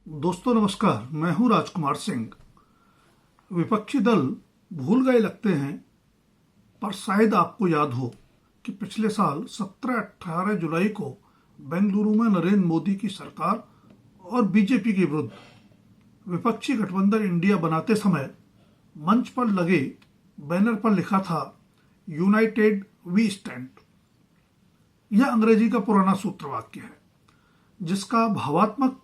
दोस्तों नमस्कार, मैं हूं राजकुमार सिंह। विपक्षी दल भूल गए लगते हैं, पर शायद आपको याद हो कि पिछले साल 17-18 जुलाई को बेंगलुरु में नरेंद्र मोदी की सरकार और बीजेपी के विरुद्ध विपक्षी गठबंधन इंडिया बनाते समय मंच पर लगे बैनर पर लिखा था यूनाइटेड वी स्टैंड। यह अंग्रेजी का पुराना सूत्र वाक्य है जिसका भावात्मक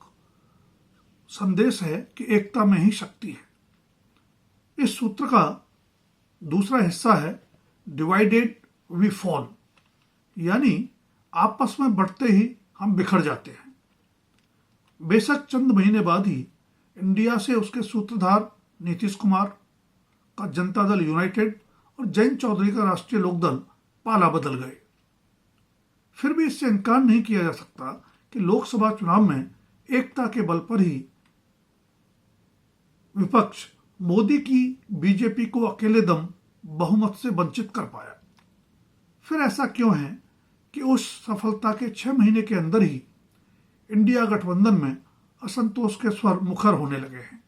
संदेश है कि एकता में ही शक्ति है। इस सूत्र का दूसरा हिस्सा है डिवाइडेड वी फॉल, यानी आपस में बढ़ते ही हम बिखर जाते हैं। बेशक चंद महीने बाद ही इंडिया से उसके सूत्रधार नीतीश कुमार का जनता दल यूनाइटेड और जयंत चौधरी का राष्ट्रीय लोकदल पाला बदल गए। फिर भी इससे इनकार नहीं किया जा सकता कि लोकसभा चुनाव में एकता के बल पर ही विपक्ष मोदी की बीजेपी को अकेले दम बहुमत से वंचित कर पाया। फिर ऐसा क्यों है कि उस सफलता के 6 महीने के अंदर ही इंडिया गठबंधन में असंतोष के स्वर मुखर होने लगे हैं।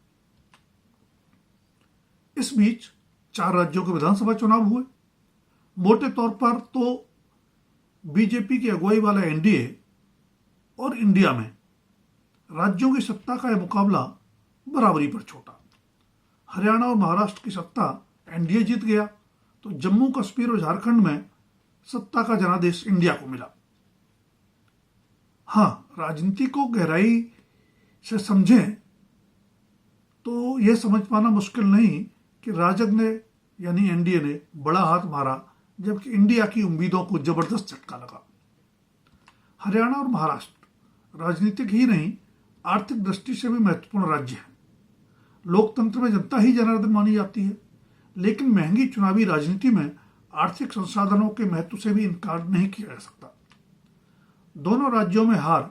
इस बीच 4 राज्यों के विधानसभा चुनाव हुए। मोटे तौर पर तो बीजेपी की अगुवाई वाला एनडीए और इंडिया में राज्यों की सत्ता का यह मुकाबला बराबरी पर छोटा। हरियाणा और महाराष्ट्र की सत्ता एनडीए जीत गया तो जम्मू कश्मीर और झारखंड में सत्ता का जनादेश इंडिया को मिला। हाँ, राजनीति को गहराई से समझें तो यह समझ पाना मुश्किल नहीं कि राजग ने यानी एनडीए ने बड़ा हाथ मारा, जबकि इंडिया की उम्मीदों को जबरदस्त झटका लगा। हरियाणा और महाराष्ट्र राजनीतिक ही नहीं, आर्थिक दृष्टि से भी महत्वपूर्ण राज्य हैं। लोकतंत्र में जनता ही जनार्दन मानी जाती है, लेकिन महंगी चुनावी राजनीति में आर्थिक संसाधनों के महत्व से भी इनकार नहीं किया जा सकता। दोनों राज्यों में हार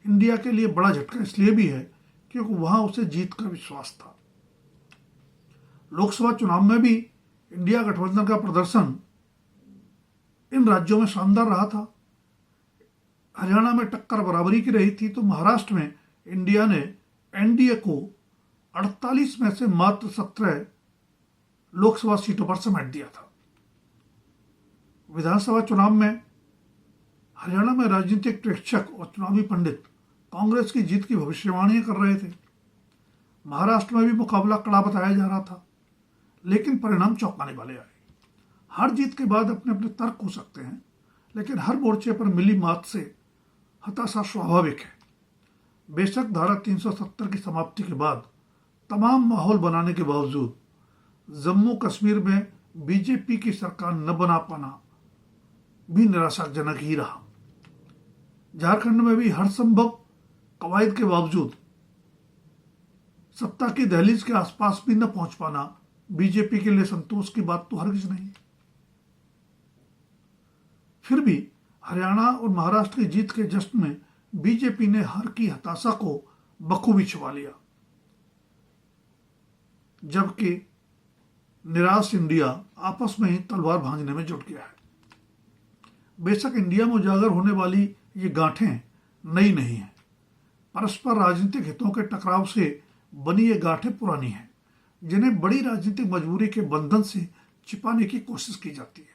इंडिया के लिए बड़ा झटका इसलिए भी है क्योंकि वहां उसे जीत का विश्वास था। लोकसभा चुनाव में भी इंडिया गठबंधन का प्रदर्शन इन राज्यों में शानदार रहा था। हरियाणा में टक्कर बराबरी की रही थी तो महाराष्ट्र में इंडिया ने एनडीए को 48 में से मात्र 17 लोकसभा सीटों पर समेट दिया था। विधानसभा चुनाव में हरियाणा में राजनीतिक प्रेक्षक और चुनावी पंडित कांग्रेस की जीत की भविष्यवाणी कर रहे थे। महाराष्ट्र में भी मुकाबला कड़ा बताया जा रहा था, लेकिन परिणाम चौंकाने वाले आए। हार जीत के बाद अपने अपने तर्क हो सकते हैं, लेकिन हर मोर्चे पर मिली मात से हताशा स्वाभाविक है। बेशक धारा 370 की समाप्ति के बाद तमाम माहौल बनाने के बावजूद जम्मू कश्मीर में बीजेपी की सरकार न बना पाना भी निराशाजनक ही रहा। झारखंड में भी हर संभव कवायद के बावजूद सत्ता की दहलीज के आसपास भी न पहुंच पाना बीजेपी के लिए संतोष की बात तो हरगिज नहीं। फिर भी हरियाणा और महाराष्ट्र की जीत के जश्न में बीजेपी ने हार की हताशा को बखूबी छुपा लिया, जबकि निराश इंडिया आपस में ही तलवार भांजने में जुट गया है। बेशक इंडिया में उजागर होने वाली ये गांठें नई नहीं हैं। परस्पर राजनीतिक हितों के टकराव से बनी ये गांठें पुरानी हैं, जिन्हें बड़ी राजनीतिक मजबूरी के बंधन से छिपाने की कोशिश की जाती है।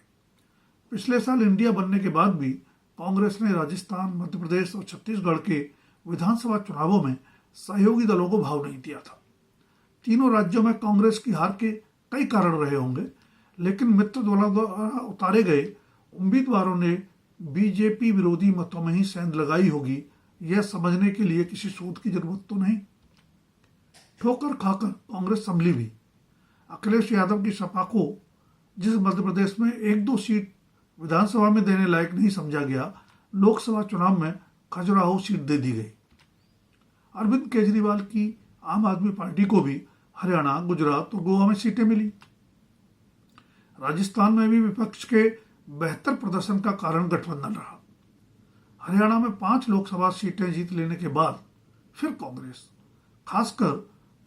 पिछले साल इंडिया बनने के बाद भी कांग्रेस ने राजस्थान, मध्य प्रदेश और छत्तीसगढ़ के विधानसभा चुनावों में सहयोगी दलों को भाव नहीं दिया था। तीनों राज्यों में कांग्रेस की हार के कई कारण रहे होंगे, लेकिन मित्र दलों द्वारा उतारे गए उम्मीदवारों ने बीजेपी विरोधी मतों में ही सेंध लगाई होगी, यह समझने के लिए किसी शोध की जरूरत तो नहीं। ठोकर खाकर कांग्रेस संभली भी। अखिलेश यादव की सपा को जिस मध्य प्रदेश में 1-2 सीट विधानसभा में देने लायक नहीं समझा गया, लोकसभा चुनाव में खजुराहो सीट दे दी गई। अरविंद केजरीवाल की आम आदमी पार्टी को भी हरियाणा, गुजरात और गोवा में सीटें मिली। राजस्थान में भी विपक्ष के बेहतर प्रदर्शन का कारण गठबंधन रहा। हरियाणा में 5 लोकसभा सीटें जीत लेने के बाद फिर कांग्रेस, खासकर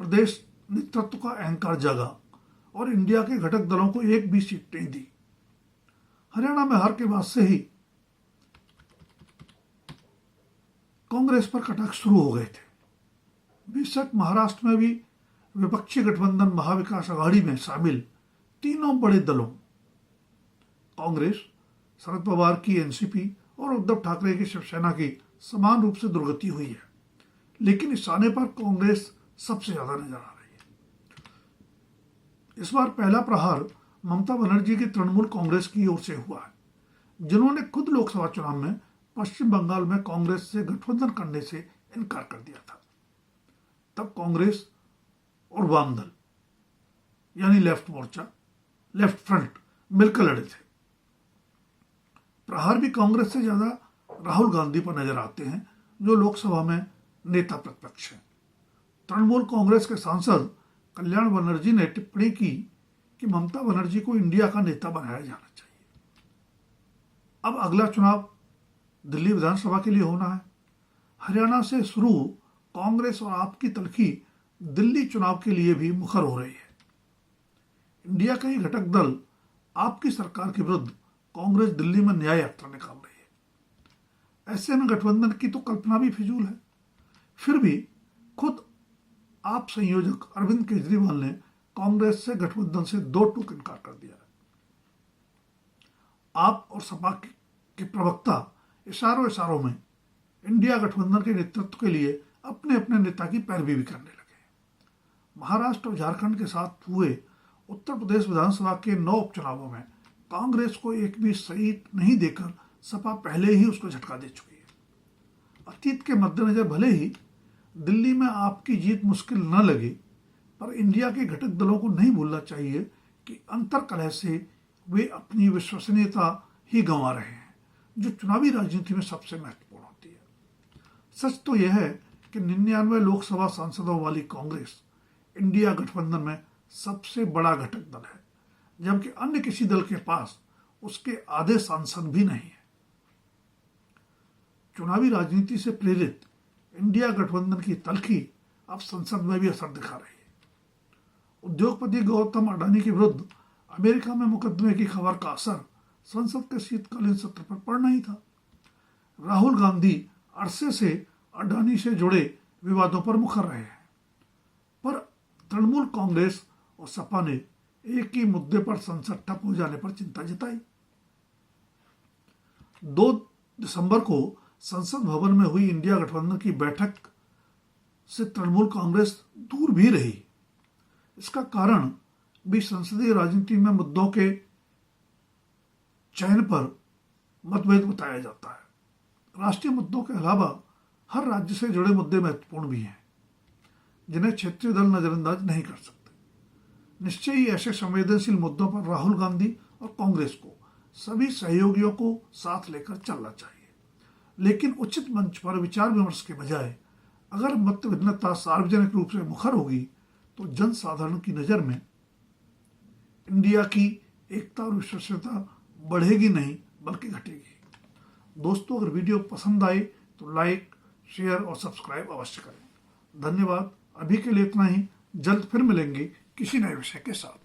प्रदेश नेतृत्व का अहंकार जागा और इंडिया के घटक दलों को एक भी सीट नहीं दी। हरियाणा में हार के बाद से ही कांग्रेस पर कटाक्ष शुरू हो गए थे। बेशक महाराष्ट्र में भी विपक्षी गठबंधन महाविकास आघाड़ी में शामिल तीनों बड़े दलों कांग्रेस, शरद पवार की एनसीपी और उद्धव ठाकरे की शिवसेना की समान रूप से दुर्गति हुई है, लेकिन इस आने पर कांग्रेस सबसे ज्यादा नजर आ रही है। इस बार पहला प्रहार ममता बनर्जी की तृणमूल कांग्रेस की ओर से हुआ है, जिन्होंने खुद लोकसभा चुनाव में पश्चिम बंगाल में कांग्रेस से गठबंधन करने से इनकार कर दिया था। तब कांग्रेस और वाम दल यानी लेफ्ट मोर्चा, लेफ्ट फ्रंट मिलकर लड़े थे। प्रहार भी कांग्रेस से ज्यादा राहुल गांधी पर नजर आते हैं, जो लोकसभा में नेता प्रतिपक्ष हैं। तृणमूल कांग्रेस के सांसद कल्याण बनर्जी ने टिप्पणी की कि ममता बनर्जी को इंडिया का नेता बनाया जाना चाहिए। अब अगला चुनाव दिल्ली विधानसभा के लिए होना है। हरियाणा से शुरू कांग्रेस और आप की तलखी दिल्ली चुनाव के लिए भी मुखर हो रही है। इंडिया का ही घटक दल आपकी सरकार के विरुद्ध कांग्रेस दिल्ली में न्याय यात्रा निकाल रही है। ऐसे में गठबंधन की तो कल्पना भी फिजूल है। फिर भी खुद आप संयोजक अरविंद केजरीवाल ने कांग्रेस से गठबंधन से दो टूक इनकार कर दिया है। आप और सपा के प्रवक्ता इशारों में इंडिया गठबंधन के नेतृत्व के लिए अपने अपने नेता की पैरवी भी करने लगे। महाराष्ट्र और झारखंड के साथ हुए उत्तर प्रदेश विधानसभा के 9 उपचुनावों में कांग्रेस को एक भी सीट नहीं देकर सपा पहले ही उसको झटका दे चुकी है। अतीत के मद्देनजर भले ही दिल्ली में आपकी जीत मुश्किल न लगे, पर इंडिया के घटक दलों को नहीं भूलना चाहिए कि अंतर्कलह से वे अपनी विश्वसनीयता ही गंवा रहे हैं, जो चुनावी राजनीति में सबसे महत्वपूर्ण होती है। सच तो यह है कि 99 लोकसभा सांसदों वाली कांग्रेस इंडिया गठबंधन में सबसे बड़ा घटक दल है, जबकि अन्य किसी दल के पास उसके आधे सांसद भी नहीं है। चुनावी राजनीति से प्रेरित इंडिया गठबंधन की तलखी अब संसद में भी असर दिखा रही है। उद्योगपति गौतम अडानी के विरुद्ध अमेरिका में मुकदमे की खबर का असर संसद के शीतकालीन सत्र पर पड़ना ही था। राहुल गांधी अरसे से अडानी से जुड़े विवादों पर मुखर रहे हैं, पर तृणमूल कांग्रेस और सपा ने एक ही मुद्दे पर संसद ठप हो जाने पर चिंता जताई। 2 दिसंबर को संसद भवन में हुई इंडिया गठबंधन की बैठक से तृणमूल कांग्रेस दूर भी रही। इसका कारण भी संसदीय राजनीति में मुद्दों के चयन पर मतभेद बताया जाता है। राष्ट्रीय मुद्दों के अलावा हर राज्य से जुड़े मुद्दे महत्वपूर्ण भी हैं, जिन्हें क्षेत्रीय दल नजरअंदाज नहीं कर सकते। निश्चय ही ऐसे संवेदनशील मुद्दों पर राहुल गांधी और कांग्रेस को सभी सहयोगियों को साथ लेकर चलना चाहिए, लेकिन उचित मंच पर विचार विमर्श के बजाय अगर मत भिन्नता सार्वजनिक रूप से मुखर होगी तो जनसाधारण की नजर में इंडिया की एकता और विश्वसनीयता बढ़ेगी नहीं बल्कि घटेगी। दोस्तों, अगर वीडियो पसंद आए तो लाइक, शेयर और सब्सक्राइब अवश्य करें। धन्यवाद। अभी के लिए इतना ही। जल्द फिर मिलेंगे किसी नए विषय के साथ।